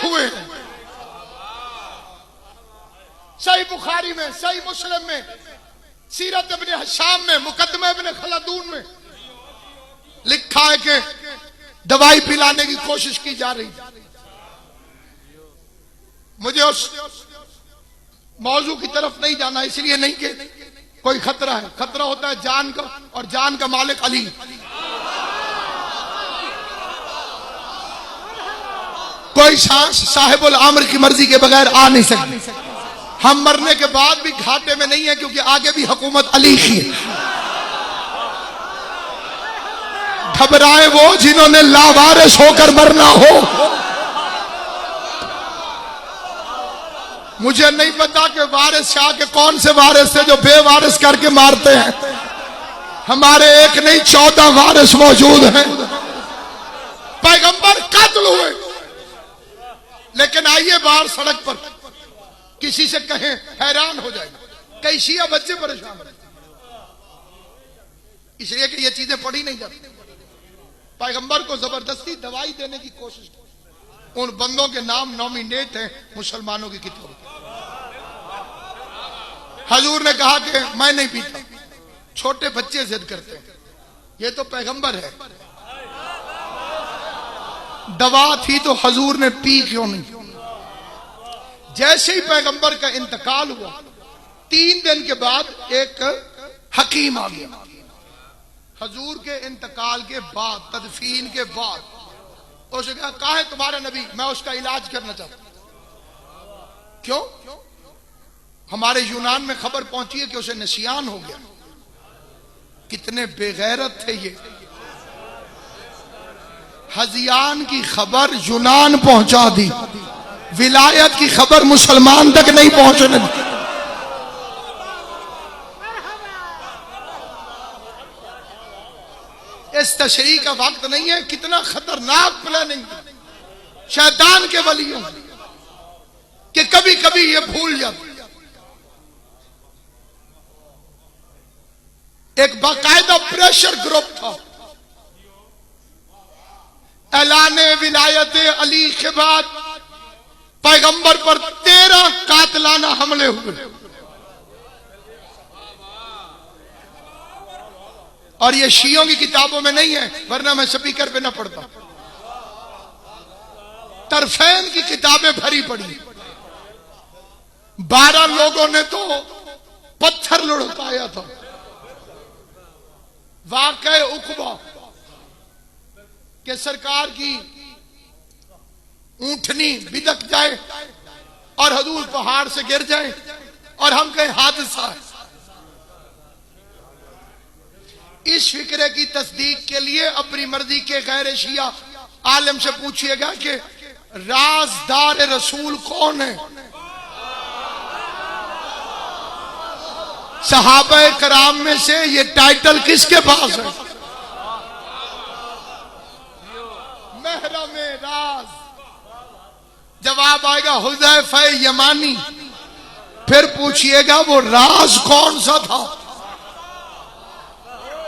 हुए हैं। सही बुखारी में, सही मुस्लिम में, सीरत इब्ने हिशाम में, मुकद्दमा इब्ने खलदून में लिखा है कि दवाई पिलाने की कोशिश की जा रही। मुझे उस मौजू की तरफ नहीं जाना, इसलिए नहीं कि कोई खतरा है। खतरा होता है जान का, और जान का मालिक अली। कोई साहिबुल अम्र की मर्जी के बगैर आ नहीं सकती। हम मरने के बाद भी घाटे में नहीं है, क्योंकि आगे भी हुकूमत अली की है। घबराए वो जिन्होंने लावारिस होकर मरना हो। मुझे नहीं पता कि वारिस शाह के कौन से वारिस थे जो बेवारिस करके मारते हैं। हमारे एक नहीं 14 वारिस मौजूद हैं। पैगंबर कत्ल हुए, लेकिन आइए बाहर सड़क पर किसी से कहें, हैरान हो जाएगा। कई शिया बच्चे परेशान हैं, इसलिए कि ये चीजें पढ़ी नहीं जाती। पैगंबर को जबरदस्ती दवाई देने की कोशिश की। उन बंदों के नाम नॉमिनेट हैं मुसलमानों की किताब। हजूर ने कहा कि मैं नहीं पीता। छोटे बच्चे जिद करते हैं, ये तो पैगंबर है। दवा थी तो हजूर ने पी क्यों नहीं? जैसे ही पैगंबर का इंतकाल हुआ, 3 दिन के बाद एक हकीम आ गया। हजूर के इंतकाल के बाद, तदफीन के बाद उसने कहा, कहाँ है तुम्हारा नबी? मैं उसका इलाज करना चाहता हूं। क्यों? हमारे यूनान में खबर पहुंची है कि उसे नसियान हो गया। कितने बेगैरत थे ये। हजियान की खबर यूनान पहुंचा दी, विलायत की खबर मुसलमान तक नहीं पहुंचने दी। इस तशरीह का वक्त नहीं है। कितना खतरनाक प्लानिंग शैतान के वलियों कि कभी कभी ये भूल जाते। एक बाकायदा प्रेशर ग्रुप था। ऐलाने विलायत अली के बाद पैगंबर पर 13 कातलाना हमले हुए, और ये शियों की किताबों में नहीं है, वरना मैं स्पीकर पे ना पढ़ता। तरफैन की किताबें भरी पड़ी। 12 लोगों ने तो पत्थर लुढ़काया था। वाक़या उकबा कि सरकार की ऊंटनी बिदक जाए और हजूर पहाड़ से गिर जाए और हम कहें हादसा है। इस फिक्रे की तस्दीक के लिए अपनी मर्जी के गैर शिया आलम से पूछिएगा कि राजदार रसूल कौन है। सहाबा कराम में से ये टाइटल किसके पास है? महरम राज। जवाब आएगा हुज़ैफा यमानी। फिर पूछिएगा वो राज कौन सा था,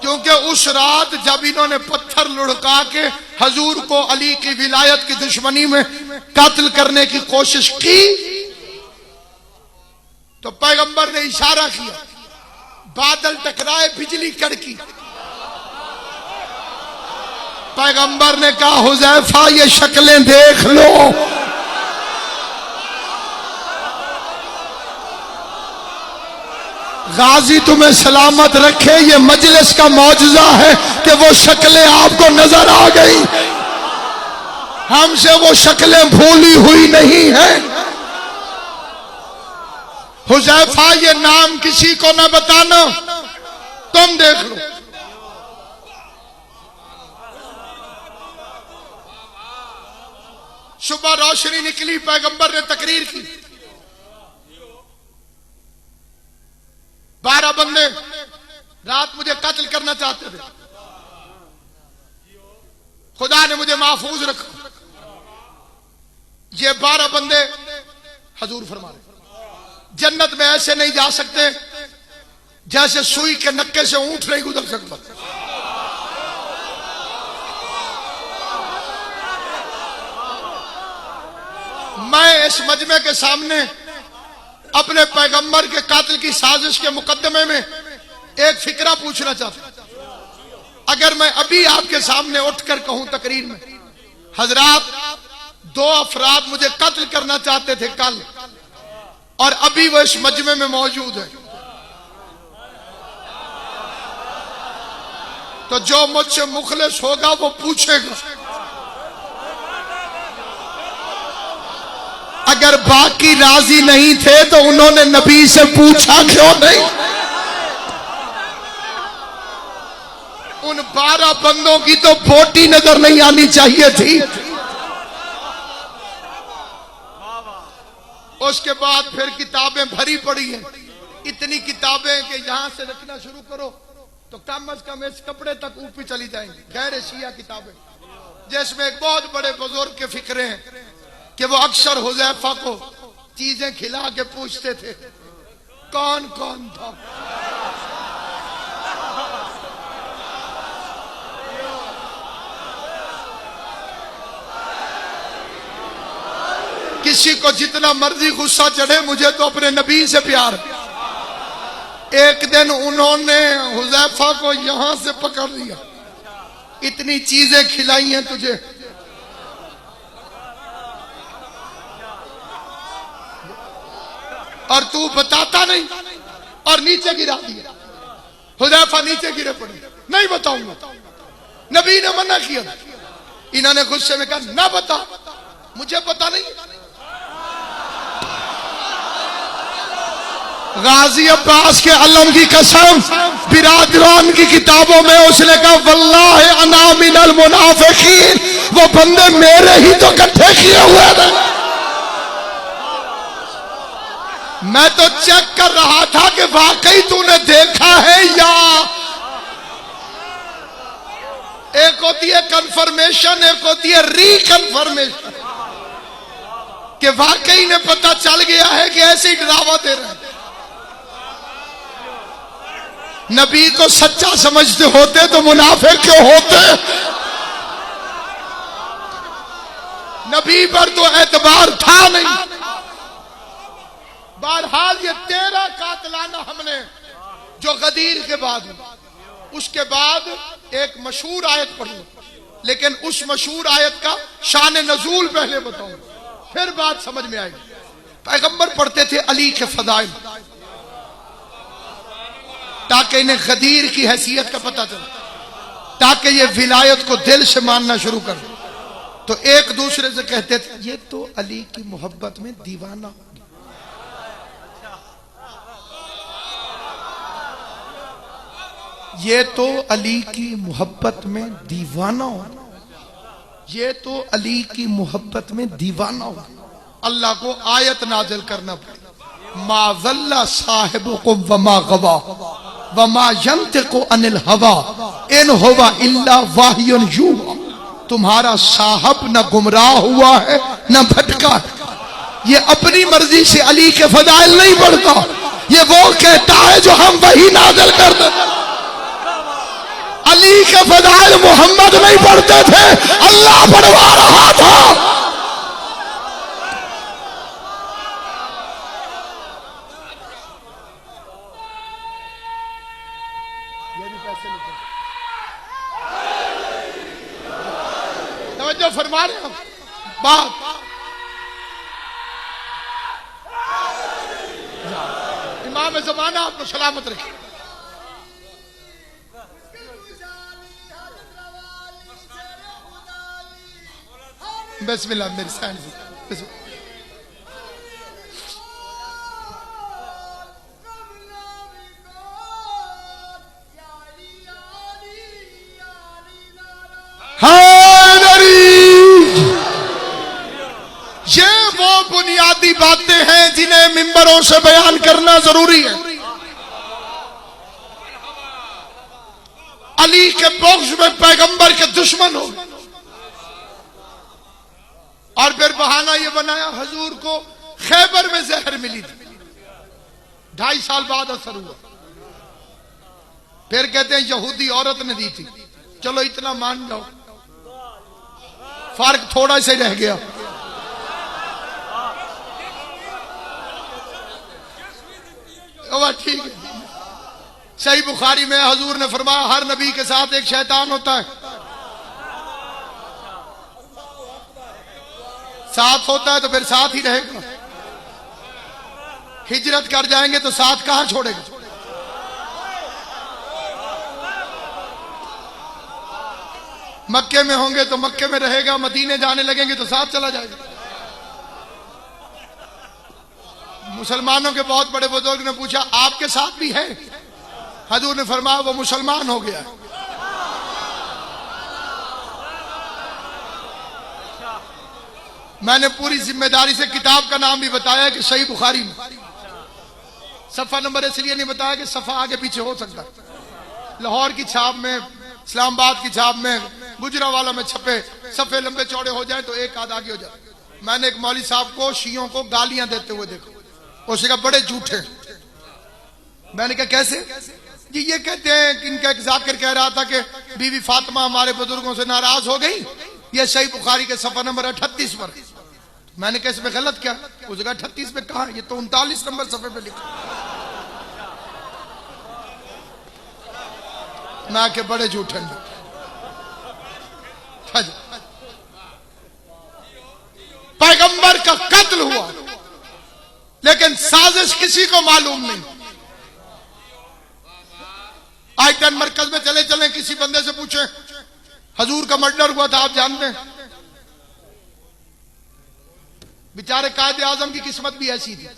क्योंकि उस रात जब इन्होंने पत्थर लुढ़का के हजूर को अली की विलायत की दुश्मनी में कत्ल करने की कोशिश की, तो पैगंबर ने इशारा किया, बादल टकराए, बिजली कड़की। पैगंबर ने कहा, हुज़ैफा ये शक्लें देख लो। गाजी तुम्हें सलामत रखे। ये मजलिस का मौजज़ा है कि वो शक्लें आपको नजर आ गई। हमसे वो शक्लें भूली हुई नहीं है। हुज़ैफा ये नाम किसी को न बताना, तुम देख लो। सुबह रोशनी निकली, पैगंबर ने तकरीर की। 12 बंदे रात मुझे कत्ल करना चाहते थे, खुदा ने मुझे महफूज रखा। ये 12 बंदे हजूर फरमा रहे, जन्नत में ऐसे नहीं जा सकते जैसे सुई के नक्के से ऊंट नहीं गुजर सकता। मैं इस मजमे के सामने अपने पैगंबर के कातिल की साजिश के मुकदमे में एक फिक्रा पूछना चाहता हूं। अगर मैं अभी आपके सामने उठकर कहूं तकरीर में, हजरात 2 अफराद मुझे कत्ल करना चाहते थे कल, और अभी वो इस मजमे में मौजूद है, तो जो मुझसे मुखलिस होगा वो पूछेगा। अगर बाकी राजी नहीं थे तो उन्होंने नबी से पूछा क्यों नहीं? उन 12 बंदों की तो बोटी नजर नहीं आनी चाहिए थी। उसके बाद फिर किताबें भरी पड़ी हैं, इतनी किताबें कि यहां से रखना शुरू करो तो कम अज कम इस कपड़े तक ऊपर चली जाएंगी। गैर शिया किताबें, जिसमें एक बहुत बड़े बुजुर्ग के फिक्रे हैं कि वो अक्सर हुज़ैफा को चीजें खिला के पूछते थे कौन कौन था। किसी को जितना मर्जी गुस्सा चढ़े, मुझे तो अपने नबी से प्यार। एक दिन उन्होंने हुज़ैफा को यहां से पकड़ लिया, इतनी चीजें खिलाई हैं तुझे, और तू बताता नहीं, और नीचे गिरा दिया। हुज़ैफा नीचे गिरे पड़े, नहीं बताऊंगा। नबी ने मना किया, इन्होंने गुस्से में कहा ना बता, मुझे पता नहीं। गाजी अब्बास के अलम की कसम, बिरादरान की किताबों में उसने कहा वल्लाहि अना मिनल मुनाफिकीन, वो बंदे मेरे ही तो इकट्ठे किए हुए थे। मैं तो चेक कर रहा था कि वाकई तूने देखा है या। एक होती है कंफर्मेशन, एक होती है रिकंफर्मेशन, कि वाकई ने पता चल गया है कि ऐसे ही डरावा दे रहे हैं। नबी को सच्चा समझते होते तो मुनाफिक क्यों होते? नबी पर तो एतबार था नहीं। बहरहाल ये 13 कातलाना हमले जो गदीर के बाद हुआ, उसके बाद एक मशहूर आयत पढ़ लो, लेकिन उस मशहूर आयत का शान नजूल पहले बताऊं, फिर बात समझ में आएगी। पैगंबर पढ़ते थे अली के फदाइल, ताकि इन्हें गदीर की हैसियत का पता चले, ताकि ये विलायत को दिल से मानना शुरू कर। तो एक दूसरे से कहते थे ये तो अली की मोहब्बत में दीवाना हो गया, ये तो अली की मोहब्बत में दीवाना हो, ये तो अली की मोहब्बत में दीवाना हो। अल्लाह को आयत नाजिल करना पड़े, मा ज़ल्ला साहिबुकुम वमा गवा वमा यंतिकु अनिल हवा इन हुवा इल्ला वाहियुन यूहा। तुम्हारा साहब न गुमराह हुआ है न भटका है। ये अपनी मर्जी से अली के फदाइल नहीं पढ़ता, ये वो कहता है जो हम वही नाजिल कर देते। अली के फदाइल मोहम्मद नहीं पढ़ते थे, अल्लाह पढ़वा रहा था। जो फरमा रहे हम बात, इमाम ज़माना आपको सलामत रखे। बिस्मिल्लाह मेरी साइन से। ये वो बुनियादी बातें हैं जिन्हें मिंबरों से बयान करना जरूरी है। अली के बख्श में पैगंबर के दुश्मन हो, और फिर बहाना ये बनाया हजूर को खैबर में जहर मिली थी, 2.5 साल बाद असर हुआ। फिर कहते हैं यहूदी औरत ने दी थी, चलो इतना मान जाओ, फर्क थोड़ा से रह गया। सही बुखारी में हुजूर ने फरमाया हर नबी के साथ एक शैतान होता है। साथ होता है तो फिर साथ ही रहेगा। हिजरत कर जाएंगे तो साथ कहां छोड़ेगा। मक्के में होंगे तो मक्के में रहेगा, मदीने जाने लगेंगे तो साथ चला जाएगा। मुसलमानों के बहुत बड़े बुजुर्ग ने पूछा आपके साथ भी है? हुजूर ने फरमाया वो मुसलमान हो गया। मैंने पूरी जिम्मेदारी से किताब का नाम भी बताया कि सही बुखारी में। सफा नंबर इसलिए नहीं बताया कि सफा आगे पीछे हो सकता। लाहौर की छाप में, इस्लामाबाद की छाप में, गुजरावाला में छपे सफे लंबे चौड़े हो जाए तो एक आध आगे हो जाए। मैंने एक मौलवी साहब को शियों को गालियां देते हुए देखा। उसने कहा बड़े झूठे। मैंने कहा कैसे? जी ये कहते हैं कि इनका एक जाकिर कह रहा था कि बीवी फातिमा हमारे बुजुर्गों से नाराज हो गई। ये सही बुखारी के सफा नंबर 38 पर। मैंने कहा इसमें गलत क्या? उस जगह 38 में कहा, ये तो 39 नंबर सफे पे लिखा। ना के बड़े झूठे। पैगंबर का कत्ल हुआ लेकिन साजिश किसी को मालूम नहीं। आइटन मरकज में चले चले किसी बंदे से पूछे हुजूर का मर्डर हुआ था, आप जानते हैं? बेचारे कायदे आजम की किस्मत भी ऐसी थी।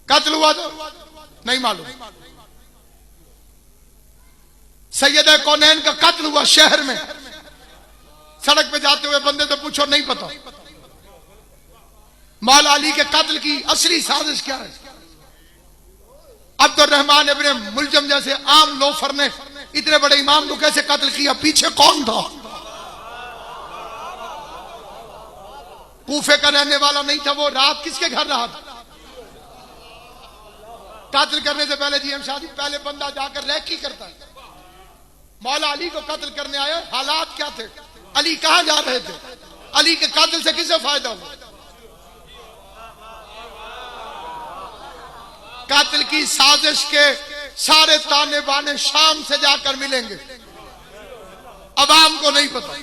कत्ल हुआ तो नहीं मालूम। सैयद कौनैन का कत्ल हुआ शहर में। सड़क पे जाते हुए बंदे से पूछो नहीं पता। मौला अली के कत्ल की असली साजिश क्या है? अब्दुल रहमान इब्ने मुलजम जैसे आम लोफर ने इतने बड़े इमाम को कैसे कत्ल किया? पीछे कौन था? कूफे का रहने वाला नहीं था वो। रात किसके घर रहा था? कत्ल करने से पहले जीएम शादी पहले बंदा जाकर रैकी करता है। मौला अली को कत्ल करने आया। हालात क्या थे? अली कहां जा रहे थे? अली के कत्ल से किसे फायदा हुआ? कत्ल की साजिश के सारे ताने बाने शाम से जाकर मिलेंगे। अवाम को नहीं पता।